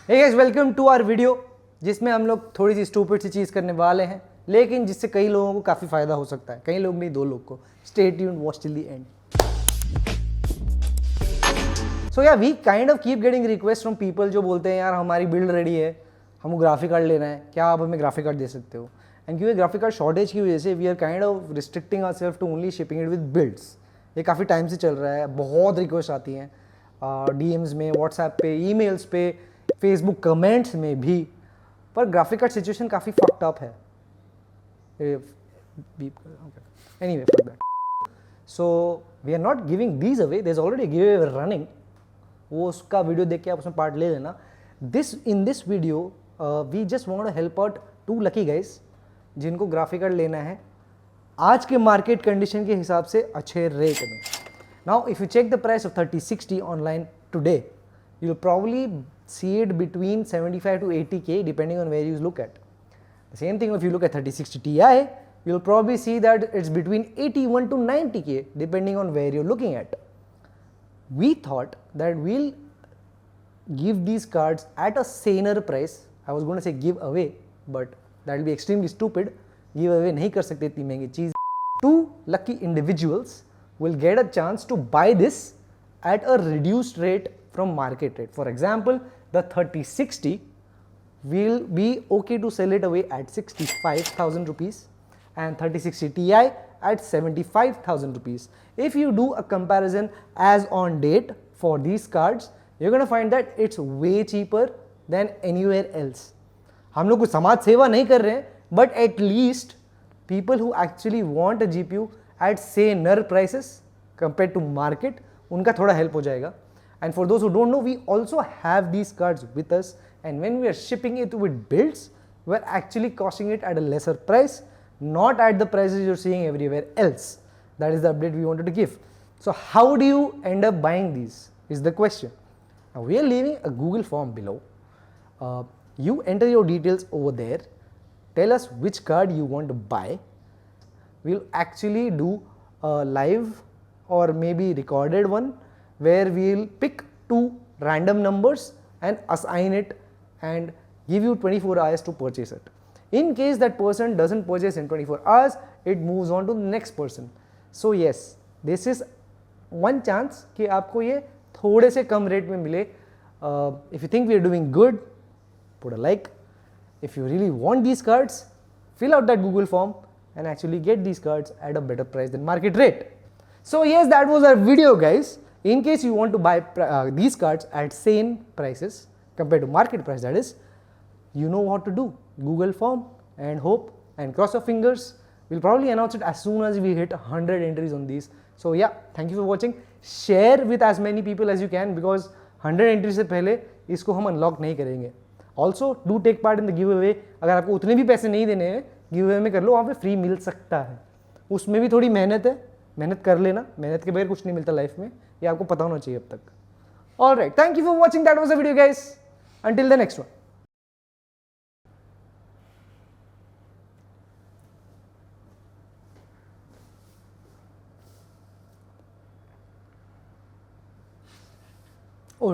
Hey guys, welcome to our video जिसमें हम लोग थोड़ी सी स्टूपिड सी चीज़ करने वाले हैं, लेकिन जिससे कई लोगों को काफ़ी फ़ायदा हो सकता है। कई लोग नहीं, 2 लोग को। Stay tuned, watch till the end. So yeah we kind of keep getting request from people जो बोलते हैं यार हमारी बिल्ड रेडी है, हमको ग्राफिक कार्ड लेना है, क्या आप हमें ग्राफिक कार्ड दे सकते हो। एंड क्योंकि ग्राफिक कार्ड शॉर्टेज की वजह से we are kind of restricting our self to only shipping it with builds. ये काफ़ी टाइम से चल रहा है, बहुत रिक्वेस्ट आती हैं डीएम्स में, व्हाट्सएप पे, ईमेल्स पे, फेसबुक कमेंट्स में भी। पर ग्राफिक कार्ड सिचुएशन काफ़ी फक्ड अप है। Anyway, fuck that. So we are not giving these away, there is already give away running. वो उसका वीडियो देख के आप उसमें पार्ट ले लेना। In this video we just want to help out 2 lucky guys जिनको ग्राफिक कार्ड लेना है आज के मार्केट कंडीशन के हिसाब से अच्छे रेट में। Now if you check the price of 3060 online today, you will probably see it between 75 to 80K depending on where you look at. The same thing if you look at 3060 Ti, you'll probably see that it's between 81 to 90K depending on where you're looking at. We thought that we'll give these cards at a saner price. I was going to say give away, but that will be extremely stupid. Give away नहीं कर सकते इतनी महंगी चीज। 2 lucky individuals will get a chance to buy this at a reduced rate from market rate. For example, the 3060 will be okay to sell it away at 65,000 rupees and 3060 Ti at 75,000 rupees. If you do a comparison as on date for these cards, you're going to find that it's way cheaper than anywhere else. हम लोग कुछ समाज सेवा नहीं कर रहे हैं, but at least people who actually want a GPU at saner prices compared to market, उनका थोड़ा help हो जाएगा. And for those who don't know, we also have these cards with us, and when we are shipping it with builds, we're actually costing it at a lesser price, not at the prices you're seeing everywhere else. That is the update we wanted to give. So how do you end up buying these is the question. Now we are leaving a Google form below. You enter your details over there, tell us which card you want to buy. We'll actually do a live or maybe recorded one where we'll pick 2 random numbers and assign it and give you 24 hours to purchase it. In case that person doesn't purchase in 24 hours, it moves on to the next person. So yes, this is one chance कि आपको ये थोड़े से कम rate में मिले. If you think we are doing good, put a like. If you really want these cards, fill out that Google form and actually get these cards at a better price than market rate. So yes, that was our video guys. In case you want to buy these cards at same prices compared to market price, that is, you know what to do. Google form and hope and cross your fingers. We'll probably announce it as soon as we hit 100 entries on these. So yeah, thank you for watching. Share with as many people as you can because 100 entries से पहले इसको हम unlock नहीं करेंगे. Also do take part in the give away. अगर आपको उतने भी पैसे नहीं देने हैं, गिव अवे में कर लो, वहाँ पे फ्री मिल सकता है. उसमें भी थोड़ी मेहनत है, मेहनत कर लेना. मेहनत के बगैर कुछ नहीं मिलता लाइफ में, ये आपको पता होना चाहिए अब तक. Alright, thank you for watching. That was the video guys. Until the next one. Oh,